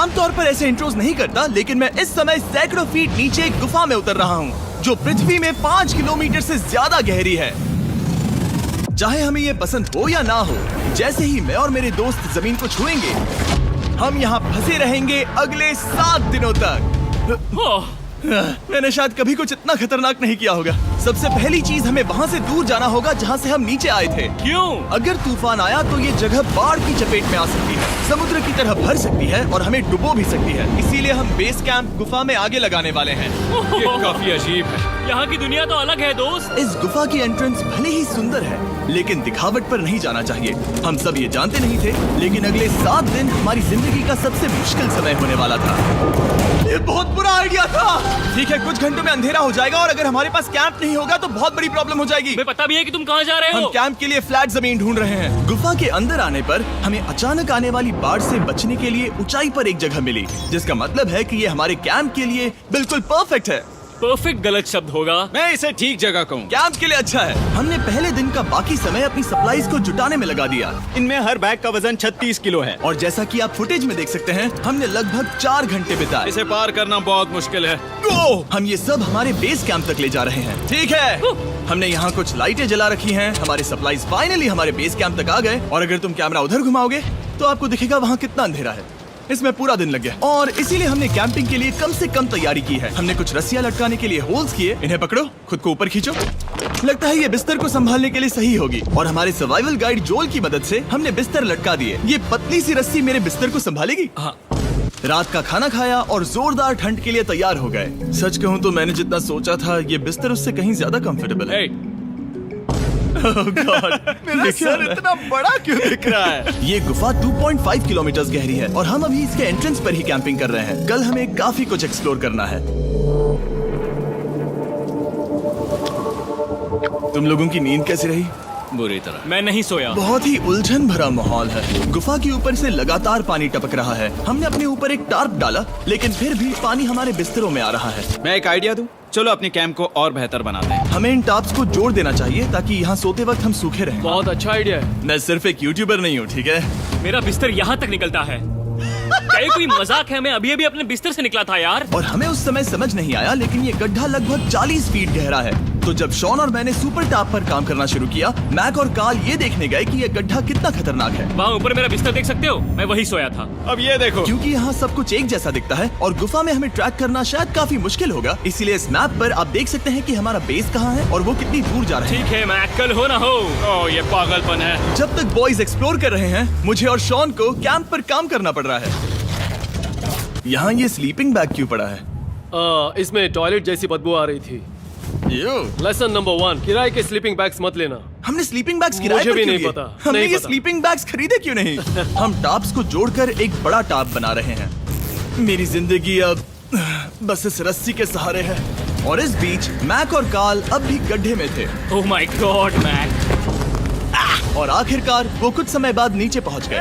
आमतौर पर ऐसे इंट्रोज नहीं करता, लेकिन मैं इस समय सैकड़ों फीट नीचे एक गुफा में उतर रहा हूँ जो पृथ्वी में 5 किलोमीटर से ज्यादा गहरी है। चाहे हमें ये पसंद हो या ना हो, जैसे ही मैं और मेरे दोस्त जमीन को छुएंगे, हम यहाँ फंसे रहेंगे अगले 7 दिनों तक। मैंने शायद कभी कुछ इतना खतरनाक नहीं किया होगा। सबसे पहली चीज, हमें वहाँ से दूर जाना होगा जहाँ से हम नीचे आए थे। क्यों? अगर तूफान आया तो ये जगह बाढ़ की चपेट में आ सकती है, समुद्र की तरह भर सकती है और हमें डुबो भी सकती है। इसीलिए हम बेस कैंप गुफा में आगे लगाने वाले हैं। ये काफी अजीब है। यहाँ की दुनिया तो अलग है दोस्त। इस गुफा की एंट्रेंस भले ही सुंदर है, लेकिन दिखावट पर नहीं जाना चाहिए। हम सब ये जानते नहीं थे, लेकिन अगले 7 दिन हमारी जिंदगी का सबसे मुश्किल समय होने वाला था। ये बहुत बुरा आइडिया था। ठीक है, कुछ घंटों में अंधेरा हो जाएगा और अगर हमारे पास कैंप नहीं होगा तो बहुत बड़ी प्रॉब्लम हो जाएगी। तुम्हें पता भी है कि तुम कहाँ जा रहे हम हो? कैंप के लिए फ्लैट जमीन ढूंढ रहे हैं। गुफा के अंदर आने पर हमें अचानक आने वाली बाढ़ से बचने के लिए ऊंचाई पर एक जगह मिली, जिसका मतलब है कि ये हमारे कैंप के लिए बिल्कुल परफेक्ट है। परफेक्ट गलत शब्द होगा। मैं इसे ठीक जगह कहूँ। कैंप के लिए अच्छा है। हमने पहले दिन का बाकी समय अपनी सप्लाईज को जुटाने में लगा दिया। इनमें हर बैग का वजन 36 किलो है और जैसा कि आप फुटेज में देख सकते हैं, हमने लगभग 4 घंटे बिताए। इसे पार करना बहुत मुश्किल है। हम ये सब हमारे बेस कैंप तक ले जा रहे हैं। ठीक है, हमने यहाँ कुछ लाइटें जला रखी हैं। हमारे सप्लाईज फाइनली हमारे बेस कैंप तक आ गए और अगर तुम कैमरा उधर घुमाओगे तो आपको दिखेगा वहाँ कितना अंधेरा है। इसमें पूरा दिन लग गया और इसीलिए हमने कैंपिंग के लिए कम से कम तैयारी की है। हमने कुछ रस्सियां लटकाने के लिए होल्स किए। इन्हें पकड़ो, खुद को ऊपर खींचो। लगता है ये बिस्तर को संभालने के लिए सही होगी और हमारे सर्वाइवल गाइड जोल की मदद से हमने बिस्तर लटका दिए। ये पतली सी रस्सी मेरे बिस्तर को संभालेगी। हाँ। रात का खाना खाया और जोरदार ठंड के लिए तैयार हो गए। सच कहूँ तो मैंने जितना सोचा था, ये बिस्तर उससे कहीं ज्यादा कंफर्टेबल है। Oh God, मेरा सर इतना बड़ा क्यों दिख रहा है? ये गुफा 2.5 किलोमीटर गहरी है और हम अभी इसके एंट्रेंस पर ही कैंपिंग कर रहे हैं। कल हमें काफी कुछ एक्सप्लोर करना है। तुम लोगों की नींद कैसी रही? बुरी तरह। मैं नहीं सोया। बहुत ही उलझन भरा माहौल है। गुफा के ऊपर से लगातार पानी टपक रहा है। हमने अपने ऊपर एक टार्प डाला, लेकिन फिर भी पानी हमारे बिस्तरों में आ रहा है। मैं एक आइडिया दूं? चलो अपने कैंप को और बेहतर बनाते हैं। हमें इन टार्प्स को जोड़ देना चाहिए ताकि यहाँ सोते वक्त हम सूखे रहें। बहुत अच्छा आइडिया है। मैं सिर्फ एक यूट्यूबर नहीं हूँ, ठीक है? मेरा बिस्तर यहाँ तक निकलता है। क्या ये कोई मजाक है? मैं अभी अभी अपने बिस्तर से निकला था यार। और हमें उस समय समझ नहीं आया, लेकिन ये गड्ढा लगभग 40 फीट गहरा है। तो जब शॉन और मैंने सुपर टाप पर काम करना शुरू किया, मैक और कार्ल ये देखने गए कि ये गड्ढा कितना खतरनाक है। वहाँ ऊपर मेरा बिस्तर देख सकते हो? मैं वही सोया था। अब ये देखो, क्योंकि यहाँ सब कुछ एक जैसा दिखता है और गुफा में हमें ट्रैक करना शायद काफी मुश्किल होगा, इसीलिए इस मैप पर आप देख सकते हैं कि हमारा बेस कहाँ है और वो कितनी दूर जा रहे हैं। ठीक है, मैं कल हो ना हो। ओह ये पागलपन है। जब तक बॉयज एक्सप्लोर कर रहे हैं, मुझे और शॉन को कैंप पर काम करना पड़ रहा है। यहाँ ये स्लीपिंग बैग क्यों पड़ा है? इसमें टॉयलेट जैसी बदबू आ रही थी। लेसन नंबर 1, किराए के स्लीपिंग बैग्स मत लेना। हमने स्लीपिंग बैग्स किराए मुझे पर भी क्यों नहीं लिए? पता, हमने नहीं ये पता। स्लीपिंग बैग्स खरीदे क्यों नहीं? हम टाप्स को जोड़कर एक बड़ा टाप बना रहे हैं। मेरी जिंदगी अब बस इस रस्सी के सहारे है। और इस बीच मैक और कार्ल अब भी गड्ढे में थे। Oh my god Mac. और आखिरकार वो कुछ समय बाद नीचे पहुंच गए।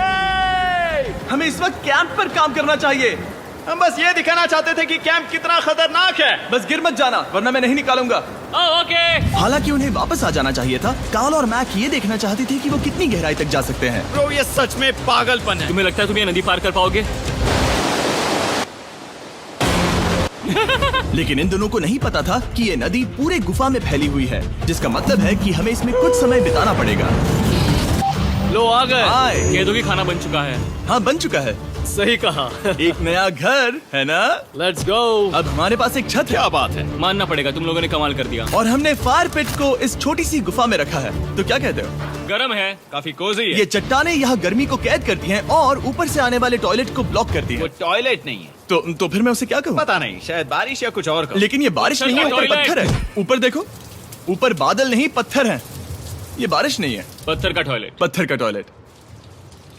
हमें इस वक्त कैंप पर काम करना चाहिए। हम बस ये दिखाना चाहते थे कि कैंप कितना खतरनाक है। बस गिर मत जाना, वरना मैं नहीं निकालूंगा। ओके। हालांकि उन्हें वापस आ जाना चाहिए था। कार्ल और मैक ये देखना चाहते थे कि वो कितनी गहराई तक जा सकते हैं। ब्रो ये सच में पागलपन है। तुम्हें लगता है तुम ये नदी पार कर पाओगे? लेकिन इन दोनों को नहीं पता था कि ये नदी पूरे गुफा में फैली हुई है, जिसका मतलब है कि हमें इसमें कुछ समय बिताना पड़ेगा। लो आ गए। हाय। कह दो कि खाना बन चुका है। हाँ, बन चुका है। सही कहा। एक नया घर है ना? Let's go. अब हमारे पास एक छत है। क्या बात है। मानना पड़ेगा, तुम लोगों ने कमाल कर दिया। और हमने फायर पिट को इस छोटी सी गुफा में रखा है। तो क्या कहते हो? गरम है, काफी कोजी है। ये चट्टानें यहाँ गर्मी को कैद करती हैं और ऊपर से आने वाले टॉयलेट को ब्लॉक करती वो हैं। टॉयलेट नहीं है। तो फिर मैं उसे क्या कहूँ? पता नहीं, शायद बारिश या कुछ और कहो। लेकिन ये बारिश नहीं है, ऊपर टॉयलेट। पत्थर है। ऊपर देखो, ऊपर बादल नहीं पत्थर है। ये बारिश नहीं है, पत्थर का टॉयलेट। पत्थर का टॉयलेट।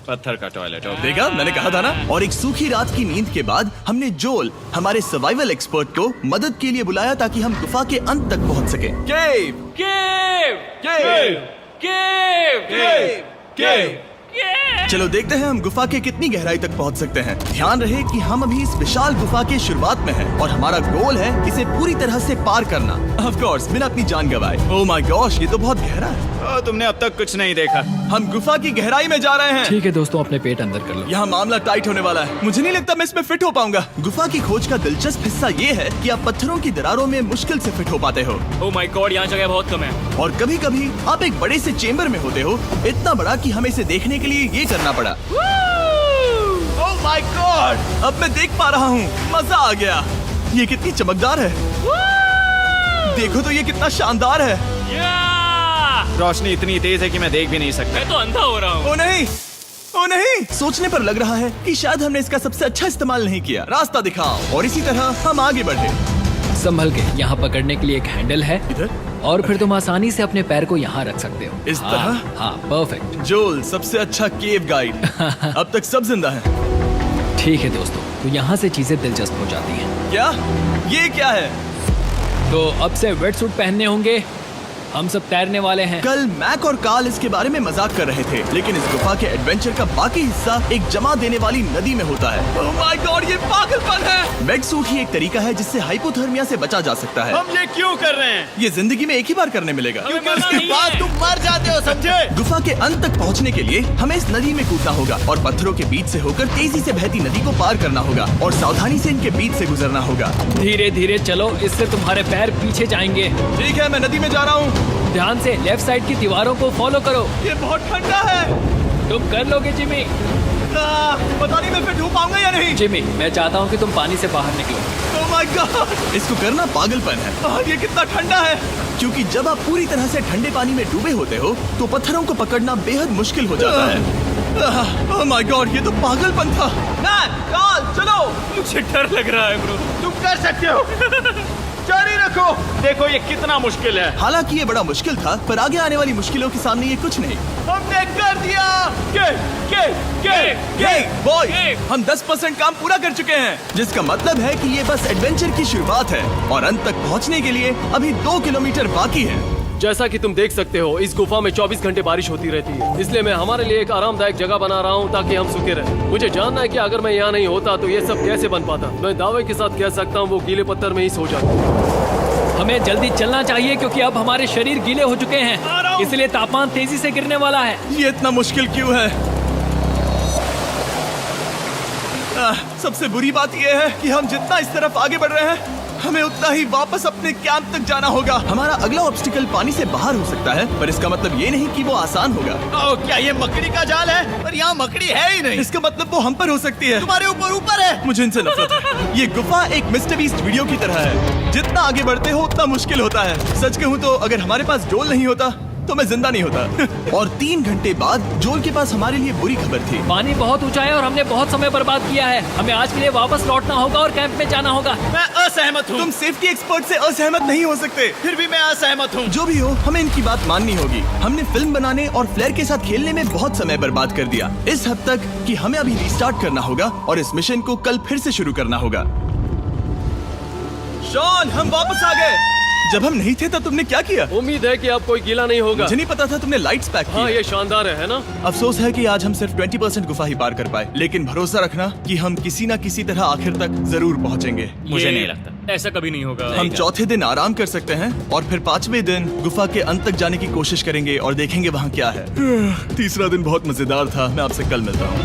पत्थर का टॉयलेट। देखा, मैंने कहा था ना। और एक सूखी रात की नींद के बाद हमने जोल, हमारे सर्वाइवल एक्सपर्ट को मदद के लिए बुलाया ताकि हम गुफा के अंत तक पहुंच सके। केव, केव, केव, केव, केव, केव। केव। चलो देखते हैं हम गुफा के कितनी गहराई तक पहुंच सकते हैं। ध्यान रहे कि हम अभी इस विशाल गुफा के शुरुआत में हैं और हमारा गोल है इसे पूरी तरह से पार करना। ऑफ कोर्स, बिना अपनी जान गंवाए। ओह माय गॉश, ये तो बहुत गहरा है। तुमने अब तक कुछ नहीं देखा। हम गुफा की गहराई में जा रहे हैं। ठीक है दोस्तों, अपने पेट अंदर कर लो। यहाँ मामला टाइट होने वाला है। मुझे नहीं लगता मैं इसमें फिट हो पाऊंगा। गुफा की खोज का दिलचस्प हिस्सा ये है कि आप पत्थरों की दरारों में मुश्किल से फिट हो पाते हो, ओह माय गॉड, यहाँ जगह बहुत कम है। और कभी कभी आप एक बड़े से चेम्बर में होते हो, इतना बड़ा कि हमें इसे देखने के लिए ये करना पड़ा। ओह माय गॉड! अब मैं देख पा रहा हूँ, मजा आ गया। ये कितनी चमकदार है, देखो तो ये कितना शानदार है। या! रोशनी इतनी तेज है कि मैं देख भी नहीं सकता। मैं तो अंधा हो रहा हूँ। ओ नहीं, ओ नहीं, सोचने पर लग रहा है कि शायद हमने इसका सबसे अच्छा इस्तेमाल नहीं किया। रास्ता दिखाओ। और इसी तरह हम आगे बढ़े। संभल के, यहाँ पकड़ने के लिए एक हैंडल है इधर और फिर तुम आसानी से अपने पैर को यहाँ रख सकते हो। इस हाँ, तरह? हाँ, परफेक्ट। जोल सबसे अच्छा केव गाइड। अब तक सब जिंदा हैं। ठीक है दोस्तों, तो यहाँ से चीजें दिलचस्प हो जाती हैं। क्या? ये क्या है? तो अब से वेट सूट पहनने होंगे, हम सब तैरने वाले हैं। कल मैक और कार्ल इसके बारे में मजाक कर रहे थे, लेकिन इस गुफा के एडवेंचर का बाकी हिस्सा एक जमा देने वाली नदी में होता है। ओह माय गॉड, ये पागलपन है। वेट सूट ही एक तरीका है जिससे हाइपोथर्मिया से बचा जा सकता है। हम ये क्यों कर रहे हैं? ये जिंदगी में एक ही बार करने मिलेगा। हमें क्योंकि मजा उसके नहीं बाद है। तुम मर जाते हो, समझे? गुफा के अंत तक पहुंचने के लिए हमें इस नदी में कूदना होगा और पत्थरों के बीच से होकर तेजी से बहती नदी को पार करना होगा और सावधानी से इनके बीच से गुजरना होगा। धीरे धीरे चलो, इससे तुम्हारे पैर पीछे जाएंगे। ठीक है, मैं नदी में जा रहा हूँ। ध्यान से लेफ्ट साइड की दीवारों को फॉलो करो। ये बहुत ठंडा है। तुम कर लोगे जिमी। पता नहीं मैं फिट हो पाऊंगा या नहीं। जिमी, मैं चाहता हूँ कि तुम पानी से बाहर निकलो। ओह माय गॉड, इसको करना पागलपन है। ये कितना ठंडा है। क्योंकि जब आप पूरी तरह से ठंडे पानी में डूबे होते हो तो पत्थरों को पकड़ना बेहद मुश्किल हो जाता है। ओह माय गॉड, ये तो पागलपन था। कार्ल, चलो। मुझे डर लग रहा है ब्रो। तुम कर सकते हो। जारी रखो। देखो ये कितना मुश्किल है। हालांकि ये बड़ा मुश्किल था, पर आगे आने वाली मुश्किलों के सामने ये कुछ नहीं। हमने कर दिया। बॉय, हम 10% काम पूरा कर चुके हैं, जिसका मतलब है कि ये बस एडवेंचर की शुरुआत है और अंत तक पहुंचने के लिए अभी 2 किलोमीटर बाकी है। जैसा कि तुम देख सकते हो, इस गुफा में 24 घंटे बारिश होती रहती है, इसलिए मैं हमारे लिए एक आरामदायक जगह बना रहा हूँ ताकि हम सूखे रहें। मुझे जानना है कि अगर मैं यहाँ नहीं होता तो ये सब कैसे बन पाता। मैं दावे के साथ कह सकता हूँ वो गीले पत्थर में ही सो जाता। हमें जल्दी चलना चाहिए क्योंकि अब हमारे शरीर गीले हो चुके हैं, इसलिए तापमान तेजी से गिरने वाला है। ये इतना मुश्किल क्यों है? सबसे बुरी बात यह है कि हम जितना इस तरफ आगे बढ़ रहे हैं, हमें उतना ही वापस अपने कैंप तक जाना होगा। हमारा अगला ऑब्स्टिकल पानी से बाहर हो सकता है, पर इसका मतलब ये नहीं कि वो आसान होगा। ओह, क्या ये मकड़ी का जाल है? पर यहाँ मकड़ी है ही नहीं। इसका मतलब वो हम पर हो सकती है। तुम्हारे ऊपर है। मुझे इनसे नफरत है। ये गुफा एक मिस्टर बीस्ट वीडियो की तरह है। जितना आगे बढ़ते हो उतना मुश्किल होता है। सच कहूँ तो अगर हमारे पास जोल नहीं होता तो मैं जिंदा नहीं होता। और 3 घंटे बाद जोल के पास हमारे लिए बुरी खबर थी। पानी बहुत ऊंचा है और हमने बहुत समय बर्बाद किया है। हमें आज के लिए वापस लौटना होगा और कैंप में जाना होगा। मैं असहमत हूँ। तुम सेफ्टी एक्सपर्ट से असहमत नहीं हो सकते। फिर भी मैं असहमत हूँ। जो भी हो, हमें इनकी बात माननी होगी। हमने फिल्म बनाने और फ्लेयर के साथ खेलने में बहुत समय बर्बाद कर दिया, इस हद तक कि हमें अभी रिस्टार्ट करना होगा और इस मिशन को कल फिर से शुरू करना होगा। शॉन, हम वापस आ गए। जब हम नहीं थे तब तुमने क्या किया? उम्मीद है कि अब कोई गीला नहीं होगा। मुझे नहीं पता था तुमने लाइट्स पैक की। हाँ, ये शानदार है ना? अफसोस है कि आज हम सिर्फ 20% गुफा ही पार कर पाए, लेकिन भरोसा रखना कि हम किसी न किसी तरह आखिर तक जरूर पहुंचेंगे। मुझे नहीं लगता ऐसा कभी नहीं होगा। हम चौथे दिन आराम कर सकते हैं और फिर 5वें दिन गुफा के अंत तक जाने की कोशिश करेंगे और देखेंगे वहाँ क्या है। तीसरा दिन बहुत मजेदार था। मैं आपसे कल मिलता हूँ।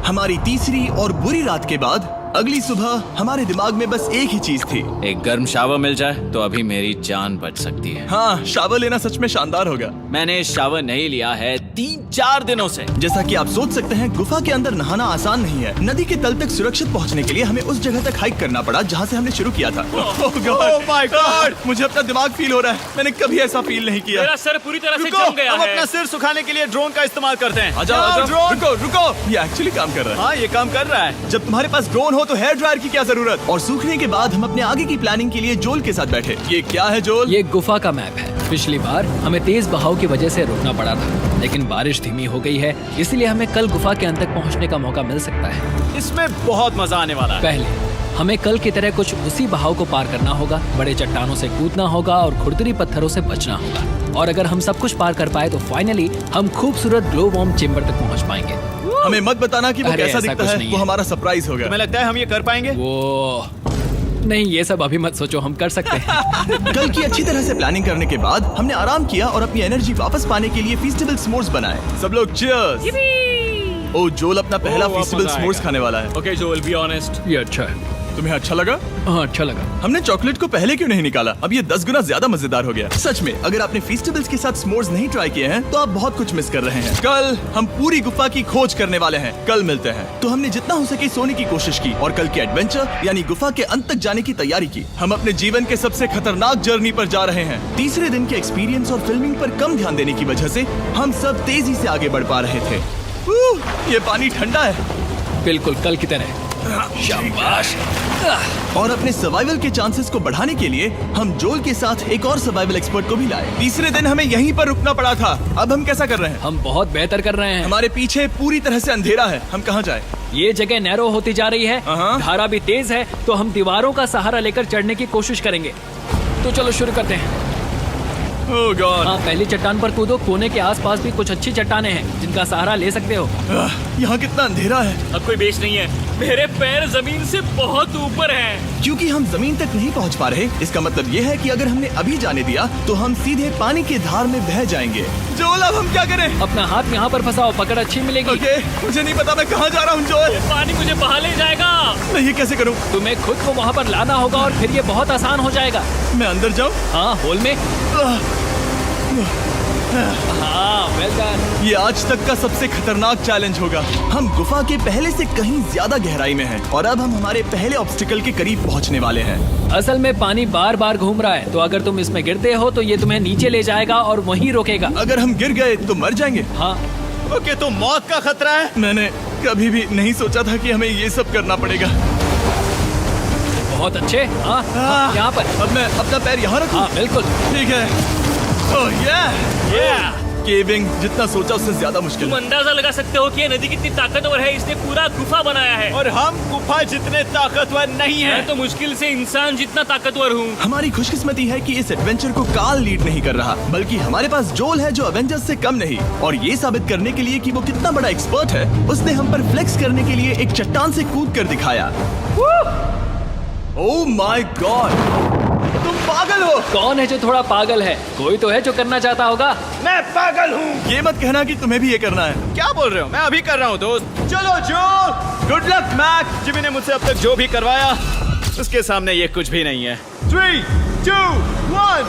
हमारी तीसरी और बुरी रात के बाद अगली सुबह हमारे दिमाग में बस एक ही चीज थी। एक गर्म शावर मिल जाए तो अभी मेरी जान बच सकती है। हाँ, शावर लेना सच में शानदार होगा। मैंने शावर नहीं लिया है 3-4 दिनों से। जैसा कि आप सोच सकते हैं, गुफा के अंदर नहाना आसान नहीं है। नदी के तल तक सुरक्षित पहुंचने के लिए हमें उस जगह तक हाइक करना पड़ा जहां से हमने शुरू किया था। Oh my God! मुझे अपना दिमाग फील हो रहा है। मैंने कभी ऐसा फील नहीं किया। मेरा सर पूरी तरह से रुको, जम गया हम है। अपना सिर सुखाने के लिए ड्रोन का इस्तेमाल करते हैं। आजाओ, ड्रोन। रुको रुको, ये एक्चुअली काम कर रहा है। हाँ, ये काम कर रहा है। जब तुम्हारे पास ड्रोन हो तो हेयर ड्रायर की क्या जरूरत। और सूखने के बाद हम अपने आगे की प्लानिंग के लिए जोल के साथ बैठे। ये क्या है जोल? ये गुफा का मैप है। पिछली बार हमें तेज बहाव की वजह से रुकना पड़ा था, लेकिन बारिश धीमी हो गई है, इसलिए हमें कल गुफा के अंत तक पहुंचने का मौका मिल सकता है। इसमें बहुत मजा आने वाला है। पहले हमें कल की तरह कुछ उसी बहाव को पार करना होगा, बड़े चट्टानों से कूदना होगा और खुरदरी पत्थरों से बचना होगा। और अगर हम सब कुछ पार कर पाए तो फाइनली हम खूबसूरत ग्लो वॉर्म चेम्बर तक पहुंच पाएंगे। हमें मत बताना कि वो अरे, कैसा ऐसा दिखता कुछ है। नहीं वो है। हमारा सरप्राइज होगा। तुम्हें लगता है हम ये कर पाएंगे? वो नहीं, ये सब अभी मत सोचो, हम कर सकते हैं। कल की अच्छी तरह से प्लानिंग करने के बाद हमने आराम किया और अपनी एनर्जी वापस पाने के लिए फीस्टेबल s'mores बनाए। सब लोग cheers! ओ जोल अपना पहला ओ, वापस फीस्टेबल आएगा। s'mores खाने वाला है। Okay Joel, be honest. ये अच्छा है। तुम्हें अच्छा लगा? हाँ, अच्छा लगा। हमने चॉकलेट को पहले क्यों नहीं निकाला? अब ये 10 गुना ज्यादा मजेदार हो गया। सच में, अगर आपने फीस्टेबल्स के साथ s'mores नहीं ट्राई किए हैं, तो आप बहुत कुछ मिस कर रहे हैं। कल हम पूरी गुफा की खोज करने वाले हैं। कल मिलते हैं। तो हमने जितना हो सके सोने की कोशिश की और कल के एडवेंचर यानी गुफा के अंत तक जाने की तैयारी की। हम अपने जीवन के सबसे खतरनाक जर्नी पर जा रहे हैं। तीसरे दिन के एक्सपीरियंस और फिल्मिंग पर कम ध्यान देने की वजह से हम सब तेजी से आगे बढ़ पा रहे थे। ये पानी ठंडा है। बिल्कुल कल की तरह। शाबाश। और अपने सर्वाइवल के चांसेस को बढ़ाने के लिए हम जोल के साथ एक और सर्वाइवल एक्सपर्ट को भी लाए। तीसरे दिन हमें यहीं पर रुकना पड़ा था। अब हम कैसा कर रहे हैं? हम बहुत बेहतर कर रहे हैं। हमारे पीछे पूरी तरह से अंधेरा है। हम कहाँ जाए? ये जगह नैरो होती जा रही है, हाँ। धारा भी तेज है, तो हम दीवारों का सहारा लेकर चढ़ने की कोशिश करेंगे। तो चलो शुरू करते हैं। ओह गॉड। हाँ, पहली चट्टान पर कूदो। कोने के आसपास भी कुछ अच्छी चट्टानें हैं जिनका सहारा ले सकते हो। यहाँ कितना अंधेरा है। अब कोई बेस नहीं है। मेरे पैर जमीन से बहुत ऊपर हैं। क्योंकि हम जमीन तक नहीं पहुँच पा रहे, इसका मतलब ये है कि अगर हमने अभी जाने दिया तो हम सीधे पानी की धार में बह जाएंगे। जोल, अब हम क्या करें? अपना हाथ यहाँ पर फंसाओ, पकड़ अच्छी मिलेगी। ओके, मुझे नहीं पता मैं कहाँ जा रहा हूँ जोल। पानी मुझे बहा ले जाएगा। मैं ये कैसे करूँ? तुम्हें खुद को वहाँ पर लाना होगा और फिर ये बहुत आसान हो जाएगा। मैं अंदर जाऊँ? हाँ, होल में। हाँ, वेल डन। ये आज तक का सबसे खतरनाक चैलेंज होगा। हम गुफा के पहले से कहीं ज्यादा गहराई में हैं और अब हम हमारे पहले ऑब्स्टिकल के करीब पहुंचने वाले हैं। असल में पानी बार बार घूम रहा है, तो अगर तुम इसमें गिरते हो तो ये तुम्हें नीचे ले जाएगा और वहीं रोकेगा। अगर हम गिर गए तो मर जाएंगे। हाँ, ओके, तो मौत का खतरा है। मैंने कभी भी नहीं सोचा था कि हमें ये सब करना पड़ेगा। बहुत अच्छे। हाँ, हाँ, यहाँ पर। अब मैं अपना पैर यहाँ रखूं? हाँ, बिल्कुल। ठीक है। ओह केविंग जितना सोचा उससे ज्यादा मुश्किल तुम है। अंदाजा लगा सकते हो कि ये नदी कितनी ताकतवर है। इसने पूरा गुफा बनाया है। और हम गुफा जितने ताकतवर नहीं मैं हैं। तो मुश्किल से इंसान जितना ताकतवर हूँ। हमारी खुशकिस्मती है कि इस एडवेंचर को काल लीड नहीं कर रहा, बल्कि हमारे पास जोल है जो अवेंजर्स से कम नहीं। और ये साबित करने के लिए कि वो कितना बड़ा एक्सपर्ट है, उसने हम पर फ्लेक्स करने के लिए एक चट्टान से कूद कर दिखाया। ओह माय गॉड, तुम पागल हो। कौन है जो थोड़ा पागल है? कोई तो है जो करना चाहता होगा। मैं पागल हूँ। ये मत कहना कि तुम्हें भी ये करना है। क्या बोल रहे हो? मैं अभी कर रहा हूँ दोस्त। चलो जो, गुड लक मैक। जिमी ने मुझसे अब तक जो भी करवाया उसके सामने ये कुछ भी नहीं है। 3, 2, 1।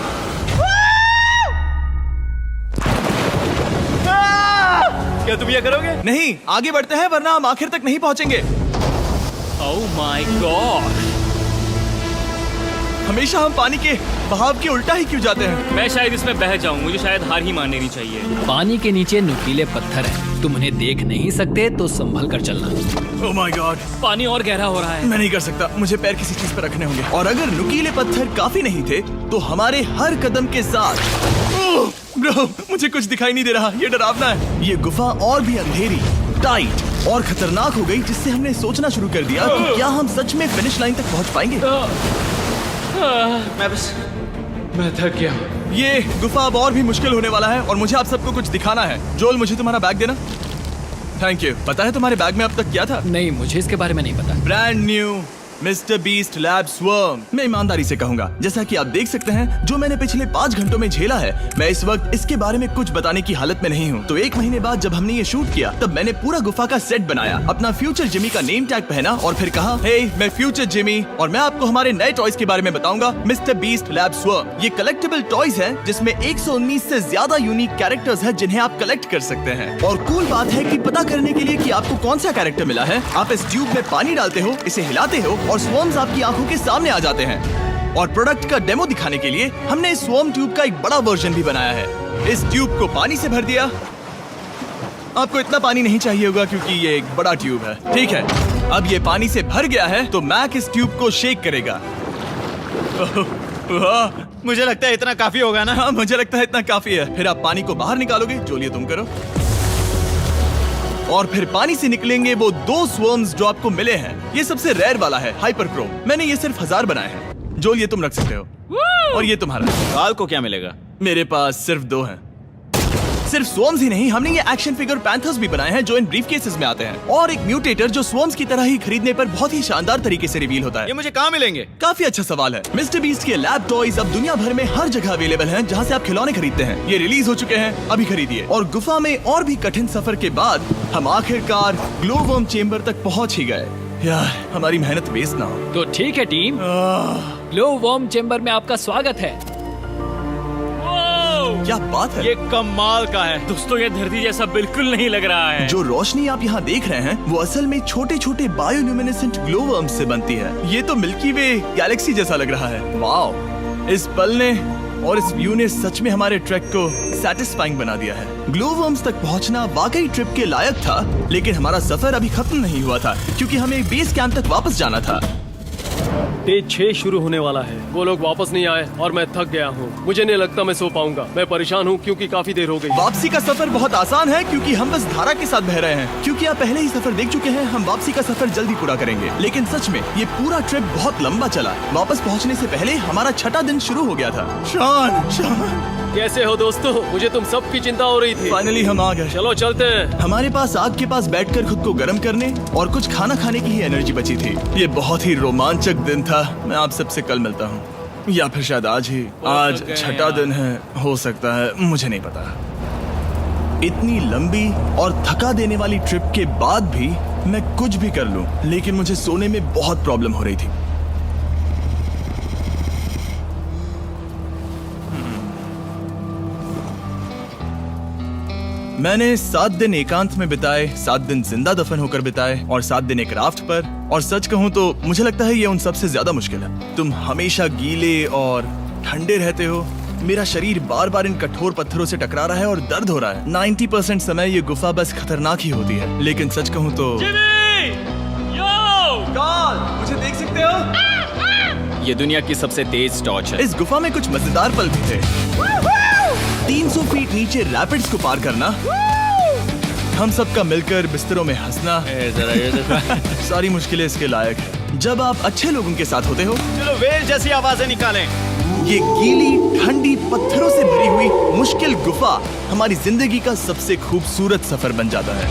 क्या तुम ये करोगे? नहीं, आगे बढ़ते हैं वरना हम आखिर तक नहीं पहुंचेंगे। ओह माय गॉड, हमेशा हम पानी के बहाव के उल्टा ही क्यों जाते हैं? मैं शायद इसमें बह जाऊं। मुझे शायद हार ही मान लेनी चाहिए। पानी के नीचे नुकीले पत्थर हैं। तुम उन्हें देख नहीं सकते तो संभल कर चलना। ओह माय गॉड, पानी और गहरा हो रहा है। मैं नहीं कर सकता। मुझे पैर किसी चीज पर रखने होंगे। और अगर नुकीले पत्थर काफी नहीं थे तो हमारे हर कदम के साथ ब्रो, मुझे कुछ दिखाई नहीं दे रहा। ये डरावना है। ये गुफा और भी अंधेरी, टाइट और खतरनाक हो गई, जिससे हमने सोचना शुरू कर दिया कि क्या हम सच में फिनिश लाइन तक पहुंच पाएंगे। मैं थक गया हूँ। ये गुफा अब और भी मुश्किल होने वाला है और मुझे आप सबको कुछ दिखाना है। जोल, मुझे तुम्हारा बैग देना। Thank you. पता है तुम्हारे बैग में अब तक क्या था? नहीं, मुझे इसके बारे में नहीं पता। Brand new mister beast lab swarm. मैं ईमानदारी से कहूंगा, जैसा कि आप देख सकते हैं, जो मैंने पिछले 5 घंटों में झेला है, मैं इस वक्त इसके बारे में कुछ बताने की हालत में नहीं हूँ। तो 1 महीने बाद जब हमने ये शूट किया, तब मैंने पूरा गुफा का सेट बनाया, अपना फ्यूचर जिमी का नेम टैग पहना और फिर कहा, हे मैं फ्यूचर जिमी और मैं आपको हमारे नए टॉयज के बारे में बताऊंगा, मिस्टर बीस्ट लैब स्वर्म। ये कलेक्टेबल टॉयज हैं जिसमें 119 से ज्यादा यूनिक कैरेक्टर्स हैं जिन्हें आप कलेक्ट कर सकते हैं। और कूल बात है कि पता करने के लिए कि आपको कौन सा कैरेक्टर मिला है, आप इस ट्यूब में पानी डालते हो, इसे हिलाते हो और स्वर्म्स आपकी आंखों के सामने आ जाते हैं। और प्रोडक्ट का डेमो दिखाने के लिए हमने इस स्वॉर्म ट्यूब का एक बड़ा वर्जन भी बनाया है। इस ट्यूब को पानी से भर दिया। आपको इतना पानी नहीं चाहिए होगा क्योंकि ये एक बड़ा ट्यूब है। ठीक है, अब ये पानी से भर गया है तो मैक इस ट्यूब को शेक करेगा। मुझे लगता है इतना काफी होगा ना? हाँ, मुझे लगता है इतना काफी है। फिर आप पानी को बाहर निकालोगे। जोलिए तुम करो। और फिर पानी से निकलेंगे वो 2 स्वर्म्स जो आपको मिले हैं। ये सबसे रेयर वाला है, हाइपरक्रोम। मैंने ये सिर्फ 1000 बनाए हैं। जोल, ये तुम रख सकते हो। और ये तुम्हारा। काल को क्या मिलेगा? मेरे पास सिर्फ 2 हैं। सिर्फ स्वॉर्म्स ही नहीं, हमने ये एक्शन फिगर पैंथर्स भी बनाए हैं जो इन ब्रीफ केसेस में आते हैं, और एक म्यूटेटर जो स्वॉर्म्स की तरह ही खरीदने पर बहुत ही शानदार तरीके से रिवील होता है। ये मुझे कहाँ मिलेंगे? काफी अच्छा सवाल है। मिस्टर बीस्ट के लैब टॉयज अब दुनिया भर में हर जगह अवेलेबल हैं जहां से आप खिलौने खरीदते हैं। ये रिलीज हो चुके हैं, अभी खरीदिए। और गुफा में और भी कठिन सफर के बाद हम आखिरकार ग्लोवर्म चेम्बर तक पहुंच ही गए। यार, हमारी मेहनत वेस्ट ना हो। तो ठीक है टीम, ग्लो वॉर्म चेम्बर में आपका स्वागत है। क्या बात है, ये कमाल का है। दोस्तों ये धरती जैसा बिल्कुल नहीं लग रहा है। जो रोशनी आप यहाँ देख रहे हैं वो असल में छोटे छोटे बायोल्यूमिनेसेंट ग्लोवर्म्स से बनती है। ये तो मिल्की वे गैलेक्सी जैसा लग रहा है। वाओ, इस पल ने और इस व्यू ने सच में हमारे ट्रैक को सैटिस्फाइंग बना दिया है। ग्लोवर्म्स तक पहुंचना वाकई ट्रिप के लायक था, लेकिन हमारा सफर अभी खत्म नहीं हुआ था क्योंकि हमें बेस कैंप तक वापस जाना था। डे 6 शुरू होने वाला है। वो लोग वापस नहीं आए और मैं थक गया हूँ। मुझे नहीं लगता मैं सो पाऊंगा। मैं परेशान हूँ क्योंकि काफी देर हो गई। वापसी का सफर बहुत आसान है क्योंकि हम बस धारा के साथ बह रहे हैं। क्योंकि आप पहले ही सफर देख चुके हैं, हम वापसी का सफर जल्दी पूरा करेंगे। लेकिन सच में ये पूरा ट्रिप बहुत लंबा चला। वापस पहुंचने से पहले हमारा 6वां दिन शुरू हो गया था। शान, कैसे हो दोस्तों? मुझे तुम सबकी चिंता हो रही थी। फाइनली हम आ गए। चलो चलते हैं। हमारे पास आग के पास बैठकर खुद को गर्म करने और कुछ खाना खाने की ही एनर्जी बची थी। ये बहुत ही रोमांचक दिन था। मैं आप सबसे कल मिलता हूँ, या फिर शायद आज ही। आज 6वां दिन है, हो सकता है, मुझे नहीं पता। इतनी लंबी और थका देने वाली ट्रिप के बाद भी मैं कुछ भी कर लूं, लेकिन मुझे सोने में बहुत प्रॉब्लम हो रही थी। मैंने 7 दिन एकांत में बिताए, 7 दिन जिंदा दफन होकर बिताए और 7 दिन एक राफ्ट पर। और सच कहूं तो मुझे लगता है ये उन सबसे ज्यादा मुश्किल है। तुम हमेशा गीले और ठंडे रहते हो। मेरा शरीर बार बार इन कठोर पत्थरों से टकरा रहा है और दर्द हो रहा है। 90% समय ये गुफा बस खतरनाक ही होती है। लेकिन सच कहूं तो मुझे देख सकते हो? ये दुनिया की सबसे तेज टॉर्च है। इस गुफा में कुछ मजेदार पल भी थे। 300 फीट नीचे रैपिड्स को पार करना, हम सबका मिलकर बिस्तरों में हंसना, सारी मुश्किलें इसके लायक है जब आप अच्छे लोगों के साथ होते हो। चलो वेल जैसी आवाजें निकालें। ये गीली ठंडी पत्थरों से भरी हुई मुश्किल गुफा हमारी जिंदगी का सबसे खूबसूरत सफर बन जाता है।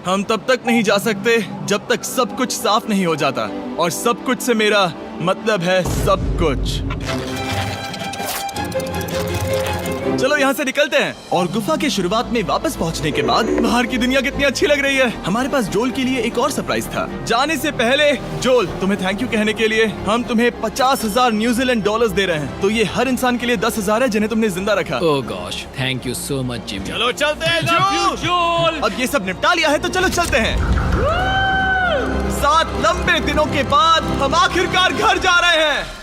हम तब तक नहीं जा सकते जब तक सब कुछ साफ नहीं हो जाता, और सब कुछ से मेरा मतलब है सब कुछ। चलो यहाँ से निकलते हैं। और गुफा के शुरुआत में वापस पहुँचने के बाद बाहर की दुनिया कितनी अच्छी लग रही है। हमारे पास जोल के लिए एक और सरप्राइज था। जाने से पहले जोल, तुम्हें थैंक यू कहने के लिए हम तुम्हें 50,000 न्यूजीलैंड डॉलर्स दे रहे हैं। तो ये हर इंसान के लिए 10,000 है जिन्हें तुमने जिंदा रखा। Oh gosh, thank you so much Jimmy. चलो चलते हैं जोल। अब ये सब निपटा लिया है तो चलो चलते हैं। 7 लंबे दिनों के बाद हम आखिरकार घर जा रहे हैं।